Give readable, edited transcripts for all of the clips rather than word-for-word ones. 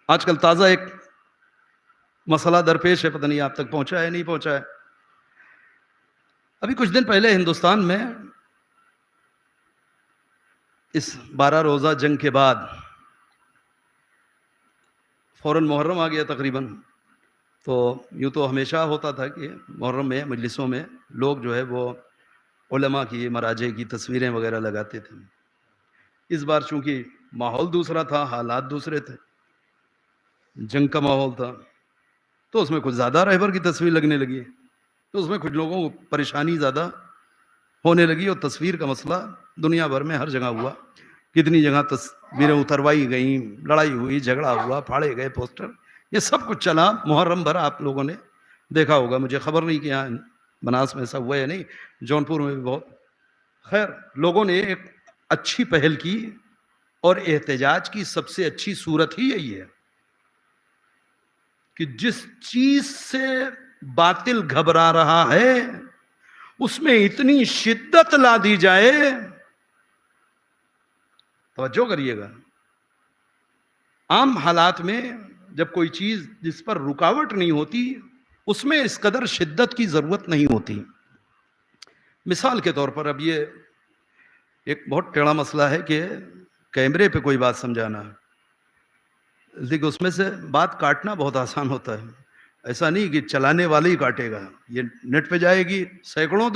آج کل تازہ ایک مسئلہ درپیش ہے، پتہ نہیں آپ تک پہنچا ہے نہیں پہنچا ہے. ابھی کچھ دن پہلے ہندوستان میں اس 12 روزہ جنگ کے بعد فوراً محرم آ گیا تقریباً. تو یوں تو ہمیشہ ہوتا تھا کہ محرم میں مجلسوں میں لوگ جو ہے وہ علماء کی مراجع کی تصویریں وغیرہ لگاتے تھے. اس بار چونکہ ماحول دوسرا تھا، حالات دوسرے تھے، جنگ کا ماحول تھا، تو اس میں کچھ زیادہ رہبر کی تصویر لگنے لگی. تو اس میں کچھ لوگوں کو پریشانی زیادہ ہونے لگی اور تصویر کا مسئلہ دنیا بھر میں ہر جگہ ہوا. کتنی جگہ تصویریں اتروائی گئیں، لڑائی ہوئی، جھگڑا ہوا، پھاڑے گئے پوسٹر، یہ سب کچھ چلا محرم بھر. آپ لوگوں نے دیکھا ہوگا، مجھے خبر نہیں کہ یہاں بناس میں ایسا ہوا ہے نہیں، جونپور میں بھی بہت. خیر، لوگوں نے ایک اچھی پہل کی اور احتجاج کی سب سے اچھی صورت ہی یہی ہے کہ جس چیز سے باطل گھبرا رہا ہے اس میں اتنی شدت لا دی جائے. توجہ کریے گا، عام حالات میں جب کوئی چیز جس پر رکاوٹ نہیں ہوتی اس میں اس قدر شدت کی ضرورت نہیں ہوتی. مثال کے طور پر اب یہ ایک بہت ٹیڑھا مسئلہ ہے کہ کیمرے پہ کوئی بات سمجھانا، لیکن اس میں سے بات کاٹنا بہت آسان ہوتا ہے. ایسا نہیں کہ چلانے والے ہی کاٹے گا، یہ نیٹ پہ جائے گی، سینکڑوں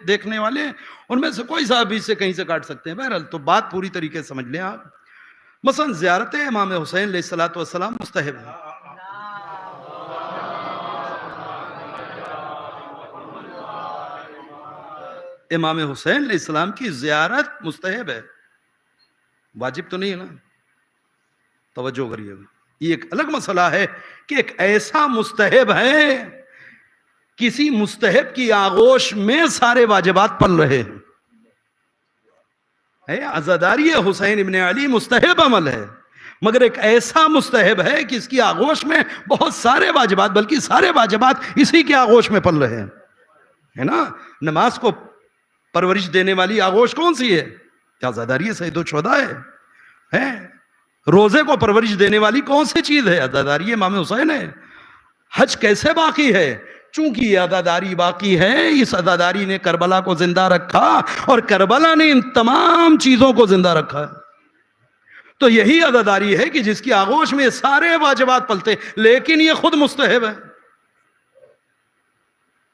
دیکھنے والے، ان میں سے کوئی صاحب بھی سے کہیں سے کاٹ سکتے ہیں. بہرحال تو بات پوری طریقے سے سمجھ لیں آپ. مثلا زیارت امام حسین علیہ الصلوۃ والسلام مستحب ہے. امام حسین علیہ السلام کی زیارت مستحب ہے، واجب تو نہیں ہے نا. توجہ کریے گا، یہ ایک الگ مسئلہ ہے کہ ایک ایسا مستحب ہے، کسی مستحب کی آغوش میں سارے واجبات پل رہے ہیں. عزاداری حسین ابن علی مستحب عمل ہے، مگر ایک ایسا مستحب ہے کہ اس کی آغوش میں بہت سارے واجبات، بلکہ سارے واجبات اسی کی آغوش میں پل رہے ہیں، ہے نا. نماز کو پرورش دینے والی آغوش کون سی ہے؟ کیا عزاداری سید الشہداء ہے. روزے کو پرورش دینے والی کون سی چیز ہے؟ عزاداری امام حسین ہے. حج کیسے باقی ہے؟ چونکہ یہ عزاداری باقی ہے، اس عزاداری نے کربلا کو زندہ رکھا اور کربلا نے ان تمام چیزوں کو زندہ رکھا. تو یہی عزاداری ہے کہ جس کی آغوش میں سارے واجبات پلتے، لیکن یہ خود مستحب ہے.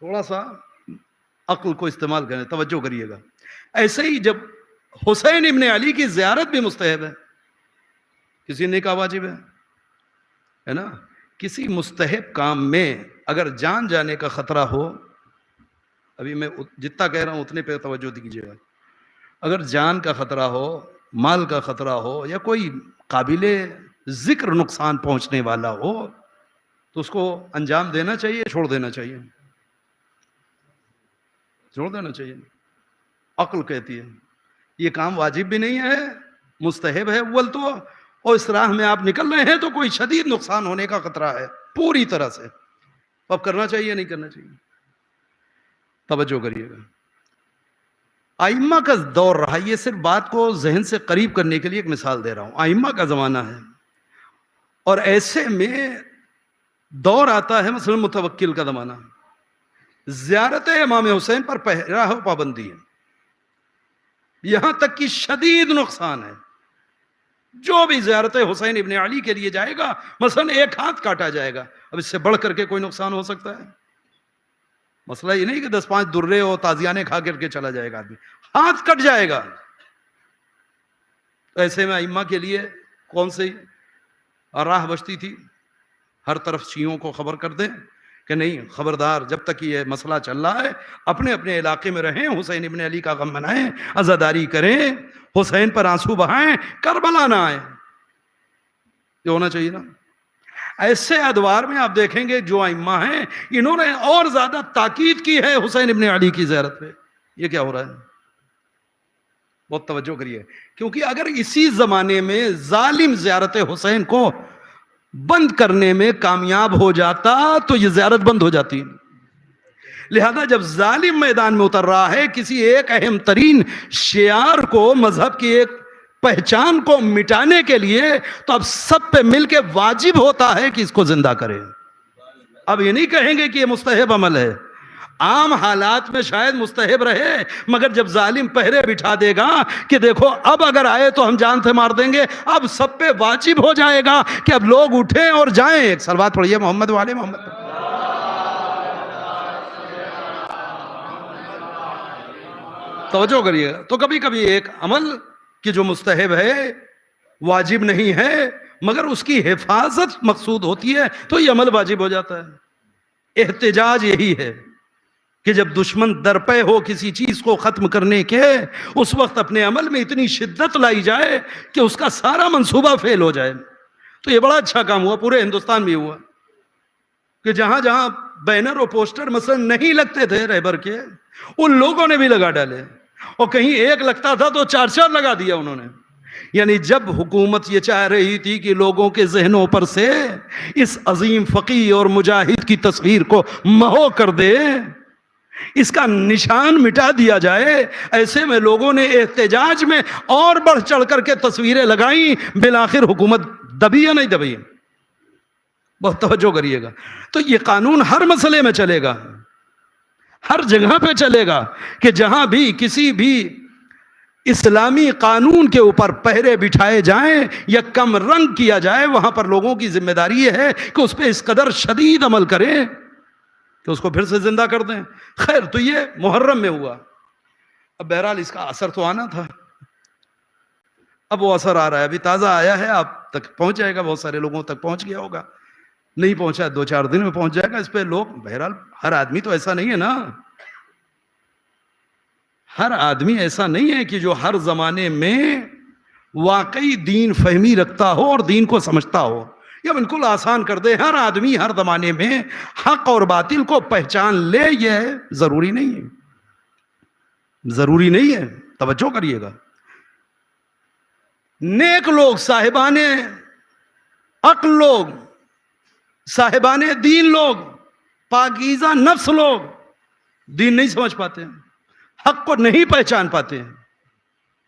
تھوڑا سا عقل کو استعمال کریں، توجہ کریے گا. ایسے ہی جب حسین ابن علی کی زیارت بھی مستحب ہے، کسی نے کہا واجب ہے نا. کسی مستحب کام میں اگر جان جانے کا خطرہ ہو، ابھی میں جتنا کہہ رہا ہوں اتنے پہ توجہ دیجیے گا، اگر جان کا خطرہ ہو، مال کا خطرہ ہو، یا کوئی قابل ذکر نقصان پہنچنے والا ہو، تو اس کو انجام دینا چاہیے، چھوڑ دینا چاہیے؟ چھوڑ دینا چاہیے. عقل کہتی ہے یہ کام واجب بھی نہیں ہے، مستحب ہے اول تو، اور اس راہ میں آپ نکل رہے ہیں تو کوئی شدید نقصان ہونے کا خطرہ ہے پوری طرح سے. اب کرنا چاہیے نہیں کرنا چاہیے؟ توجہ کریے گا. ائمہ کا دور رہا، یہ صرف بات کو ذہن سے قریب کرنے کے لیے ایک مثال دے رہا ہوں. ائمہ کا زمانہ ہے اور ایسے میں دور آتا ہے مثلا متوکل کا زمانہ. زیارت امام حسین پر پہرا ہو پابندی ہے، یہاں تک کہ شدید نقصان ہے. جو بھی زیارت حسین ابن علی کے لیے جائے گا مثلا ایک ہاتھ کاٹا جائے گا. اب اس سے بڑھ کر کے کوئی نقصان ہو سکتا ہے؟ مسئلہ یہ نہیں کہ 10-5 درے اور تازیانے کھا کر کے چلا جائے گا آدمی، ہاتھ کٹ جائے گا. ایسے میں ائمہ کے لیے کون سی راہ بچتی تھی؟ ہر طرف شیعوں کو خبر کر دیں کہ نہیں، خبردار، جب تک یہ مسئلہ چل رہا ہے اپنے اپنے علاقے میں رہیں، حسین ابن علی کا غم منائیں، عزاداری کریں، حسین پر آنسو بہائیں، کربلا نہ آئے. یہ ہونا چاہیے نا. ایسے ادوار میں آپ دیکھیں گے جو ائمہ ہیں انہوں نے اور زیادہ تاکید کی ہے حسین ابن علی کی زیارت پہ. یہ کیا ہو رہا ہے؟ بہت توجہ کریے، کیونکہ اگر اسی زمانے میں ظالم زیارت حسین کو بند کرنے میں کامیاب ہو جاتا تو یہ زیارت بند ہو جاتی. لہذا جب ظالم میدان میں اتر رہا ہے، کسی ایک اہم ترین شعار کو، مذہب کی ایک پہچان کو مٹانے کے لیے تو اب سب پہ مل کے واجب ہوتا ہے کہ اس کو زندہ کرے. اب یہ نہیں کہیں گے کہ یہ مستحب عمل ہے. عام حالات میں شاید مستحب رہے، مگر جب ظالم پہرے بٹھا دے گا کہ دیکھو اب اگر آئے تو ہم جان سے مار دیں گے، اب سب پہ واجب ہو جائے گا کہ اب لوگ اٹھیں اور جائیں. ایک صلوات پڑھیے محمد والے محمد. توجہ کریے گا. تو کبھی کبھی ایک عمل کہ جو مستحب ہے، واجب نہیں ہے، مگر اس کی حفاظت مقصود ہوتی ہے تو یہ عمل واجب ہو جاتا ہے. احتجاج یہی ہے کہ جب دشمن درپے ہو کسی چیز کو ختم کرنے کے، اس وقت اپنے عمل میں اتنی شدت لائی جائے کہ اس کا سارا منصوبہ فیل ہو جائے. تو یہ بڑا اچھا کام ہوا، پورے ہندوستان میں ہوا کہ جہاں جہاں بینر اور پوسٹر مثلا نہیں لگتے تھے رہبر کے، ان لوگوں نے بھی لگا ڈالے، اور کہیں ایک لگتا تھا تو 4 لگا دیا انہوں نے. یعنی جب حکومت یہ چاہ رہی تھی کہ لوگوں کے ذہنوں پر سے اس عظیم فقیہ اور مجاہد کی تصویر کو محو کر دے، اس کا نشان مٹا دیا جائے، ایسے میں لوگوں نے احتجاج میں اور بڑھ چڑھ کر کے تصویریں لگائیں. بالآخر حکومت دبی یا نہیں دبی؟ بہت توجہ کریے گا. تو یہ قانون ہر مسئلے میں چلے گا، ہر جگہ پہ چلے گا کہ جہاں بھی کسی بھی اسلامی قانون کے اوپر پہرے بٹھائے جائیں یا کم رنگ کیا جائے، وہاں پر لوگوں کی ذمہ داری یہ ہے کہ اس پہ اس قدر شدید عمل کریں کہ اس کو پھر سے زندہ کر دیں. خیر، تو یہ محرم میں ہوا. اب بہرحال اس کا اثر تو آنا تھا. اب وہ اثر آ رہا ہے، ابھی تازہ آیا ہے، آپ تک پہنچ جائے گا، بہت سارے لوگوں تک پہنچ گیا ہوگا. نہیں پہنچا 2-4 دن میں پہنچ جائے گا. اس پہ لوگ، بہرحال ہر آدمی تو ایسا نہیں ہے نا، ہر آدمی ایسا نہیں ہے کہ جو ہر زمانے میں واقعی دین فہمی رکھتا ہو اور دین کو سمجھتا ہو. یا بالکل آسان کر دے، ہر آدمی ہر زمانے میں حق اور باطل کو پہچان لے، یہ ضروری نہیں ہے. ضروری نہیں ہے. توجہ کریے گا. نیک لوگ، صاحبان عقل لوگ، صاحبان دین لوگ، پاکیزہ نفس لوگ دین نہیں سمجھ پاتے ہیں، حق کو نہیں پہچان پاتے ہیں.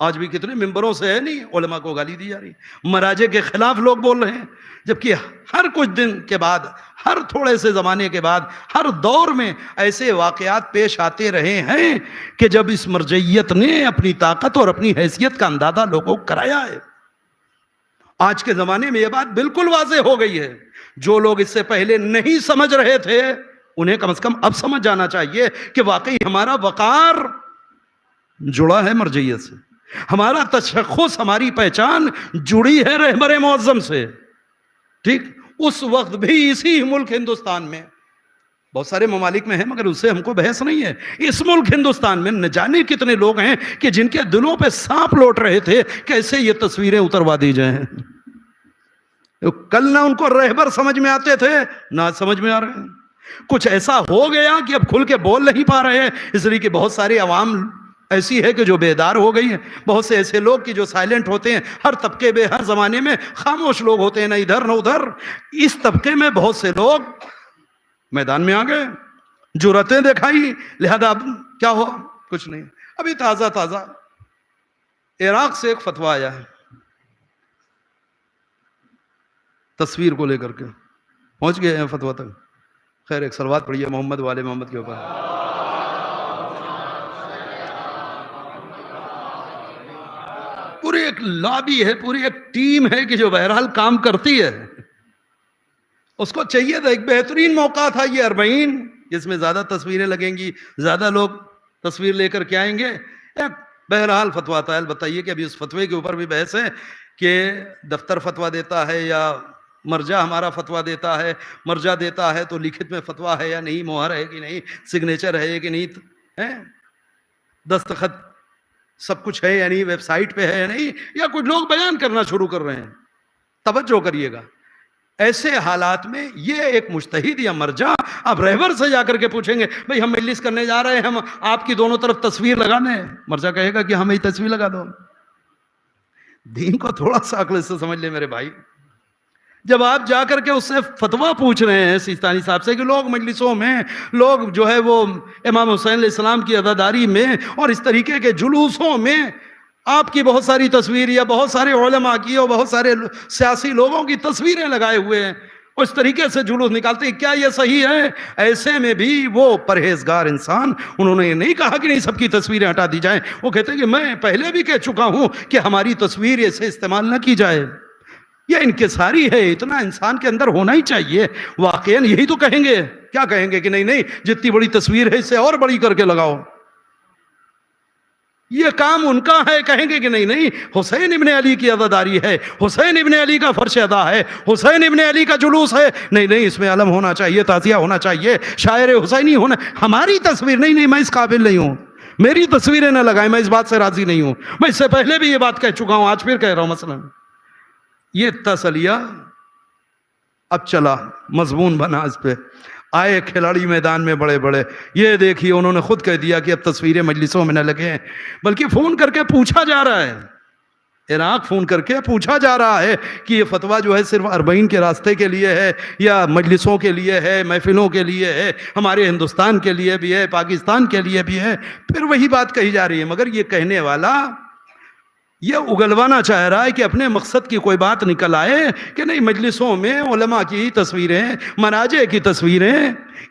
آج بھی کتنے ممبروں سے ہے نہیں علماء کو گالی دی جا رہی، مراجع کے خلاف لوگ بول رہے ہیں، جبکہ ہر کچھ دن کے بعد، ہر تھوڑے سے زمانے کے بعد، ہر دور میں ایسے واقعات پیش آتے رہے ہیں کہ جب اس مرجعیت نے اپنی طاقت اور اپنی حیثیت کا اندازہ لوگوں کو کرایا ہے. آج کے زمانے میں یہ بات بالکل واضح ہو گئی ہے. جو لوگ اس سے پہلے نہیں سمجھ رہے تھے، انہیں کم از کم اب سمجھ جانا چاہیے کہ واقعی ہمارا وقار جڑا ہے مرجعیت سے، ہمارا تشخص، ہماری پہچان جڑی ہے رہبر معظم سے. ٹھیک، اس وقت بھی اسی ملک ہندوستان میں، بہت سارے ممالک میں ہیں مگر اس سے ہم کو بحث نہیں ہے، اس ملک ہندوستان میں نہ جانے کتنے لوگ ہیں کہ جن کے دلوں پہ سانپ لوٹ رہے تھے کیسے یہ تصویریں اتروا دی جائیں. کل نہ ان کو رہبر سمجھ میں آتے تھے، نہ سمجھ میں آ رہے ہیں. کچھ ایسا ہو گیا کہ اب کھل کے بول نہیں پا رہے ہیں، اس لیے کہ بہت ساری عوام ایسی ہے کہ جو بیدار ہو گئی ہے. بہت سے ایسے لوگ کہ جو سائلنٹ ہوتے ہیں، ہر طبقے میں، ہر زمانے میں خاموش لوگ ہوتے ہیں، نہ ادھر نہ ادھر. اس طبقے میں بہت سے لوگ میدان میں آ گئے، جرأتیں دکھائی، لہذا اب کیا ہو؟ کچھ نہیں. ابھی تازہ عراق سے ایک فتویٰ آیا ہے تصویر کو لے کر کے، پہنچ گئے ہیں فتویٰ تک. خیر، ایک صلوات پڑھیے محمد والے محمد کے اوپر. پوری ایک لابی ہے، پوری ایک ٹیم ہے کہ جو بہرحال کام کرتی ہے. اس کو چاہیے تھا، ایک بہترین موقع تھا یہ 40، جس میں زیادہ تصویریں لگیں گی، زیادہ لوگ تصویر لے کر کے آئیں گے. بہرحال فتویٰ تھا. بتائیے کہ ابھی اس فتوے کے اوپر بھی بحث ہے کہ دفتر فتویٰ دیتا ہے یا مرجع ہمارا فتویٰ دیتا ہے. مرجع دیتا ہے تو لکھت میں فتویٰ ہے یا نہیں، مہر ہے کہ نہیں، سگنیچر ہے کہ نہیں، دستخط سب کچھ ہے یا نہیں، ویب سائٹ پہ ہے یا نہیں، یا کچھ لوگ بیان کرنا شروع کر رہے ہیں. توجہ کریے گا. ایسے حالات میں یہ ایک مجتہد یا مرجع آپ رہبر سے جا کر کے پوچھیں گے بھئی ہم مجلس کرنے جا رہے ہیں، ہم آپ کی دونوں طرف تصویر لگا دیں. مرجع کہے گا کہ ہمیں تصویر لگا دو. دین کو تھوڑا سا عقل سے سمجھ لے میرے بھائی. جب آپ جا کر کے اس سے فتویٰ پوچھ رہے ہیں سیستانی صاحب سے کہ لوگ مجلسوں میں، لوگ جو ہے وہ امام حسین علیہ السلام کی عزاداری میں اور اس طریقے کے جلوسوں میں آپ کی بہت ساری تصویر یا بہت سارے علماء کی اور بہت سارے سیاسی لوگوں کی تصویریں لگائے ہوئے ہیں، اس طریقے سے جلوس نکالتے ہیں، کیا یہ صحیح ہے؟ ایسے میں بھی وہ پرہیزگار انسان، انہوں نے یہ نہیں کہا کہ نہیں سب کی تصویریں ہٹا دی جائیں، وہ کہتے ہیں کہ میں پہلے بھی کہہ چکا ہوں کہ ہماری تصویر ایسے استعمال نہ کی جائے، یہ انکساری ہے، اتنا انسان کے اندر ہونا ہی چاہیے۔ واقعاً یہی تو کہیں گے، کیا کہیں گے کہ نہیں جتنی بڑی تصویر ہے اسے اور بڑی کر کے لگاؤ، یہ کام ان کا ہے۔ کہیں گے کہ نہیں حسین ابن علی کی عزاداری ہے، حسین ابن علی کا فرش ادا ہے، حسین ابن علی کا جلوس ہے، نہیں اس میں علم ہونا چاہیے، تعزیہ ہونا چاہیے، شاعر حسینی ہونا۔ ہماری تصویر نہیں میں اس قابل نہیں ہوں، میری تصویریں نہ لگائیں، میں اس بات سے راضی نہیں ہوں۔ میں اس سے پہلے بھی یہ بات کہہ چکا ہوں، آج پھر کہہ رہا ہوں۔ مثلا یہ تسلیہ اب چلا، مضمون بنا، اس پہ آئے کھلاڑی میدان میں بڑے بڑے، یہ دیکھیے انہوں نے خود کہہ دیا کہ اب تصویریں مجلسوں میں نہ لگیں، بلکہ فون کر کے پوچھا جا رہا ہے، عراق فون کر کے پوچھا جا رہا ہے کہ یہ فتویٰ جو ہے صرف 40 کے راستے کے لیے ہے یا مجلسوں کے لیے ہے، محفلوں کے لیے ہے، ہمارے ہندوستان کے لیے بھی ہے، پاکستان کے لیے بھی ہے۔ پھر وہی بات کہی جا رہی ہے، مگر یہ کہنے والا یہ اگلوانا چاہ رہا ہے کہ اپنے مقصد کی کوئی بات نکل آئے کہ نہیں مجلسوں میں علماء کی تصویریں، مراجع کی تصویریں،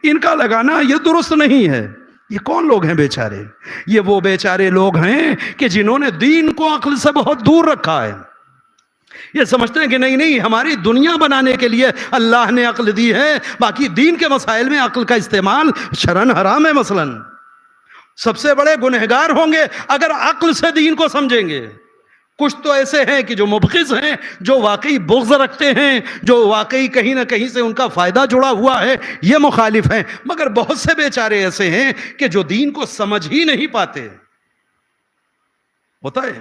ان کا لگانا یہ درست نہیں ہے۔ یہ کون لوگ ہیں بیچارے؟ یہ وہ بیچارے لوگ ہیں کہ جنہوں نے دین کو عقل سے بہت دور رکھا ہے۔ یہ سمجھتے ہیں کہ نہیں ہماری دنیا بنانے کے لیے اللہ نے عقل دی ہے، باقی دین کے مسائل میں عقل کا استعمال شرعاً حرام ہے۔ مثلا سب سے بڑے گنہگار ہوں گے اگر عقل سے دین کو سمجھیں گے۔ کچھ تو ایسے ہیں کہ جو مبغض ہیں، جو واقعی بغض رکھتے ہیں، جو واقعی کہیں نہ کہیں سے ان کا فائدہ جڑا ہوا ہے، یہ مخالف ہیں، مگر بہت سے بیچارے ایسے ہیں کہ جو دین کو سمجھ ہی نہیں پاتے۔ ہوتا ہے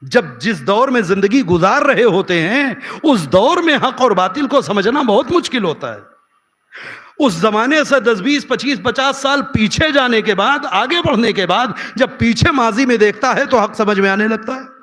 جب جس دور میں زندگی گزار رہے ہوتے ہیں اس دور میں حق اور باطل کو سمجھنا بہت مشکل ہوتا ہے۔ اس زمانے سے 10 20 25 50 سال پیچھے جانے کے بعد، آگے بڑھنے کے بعد جب پیچھے ماضی میں دیکھتا ہے تو حق سمجھ میں آنے لگتا ہے۔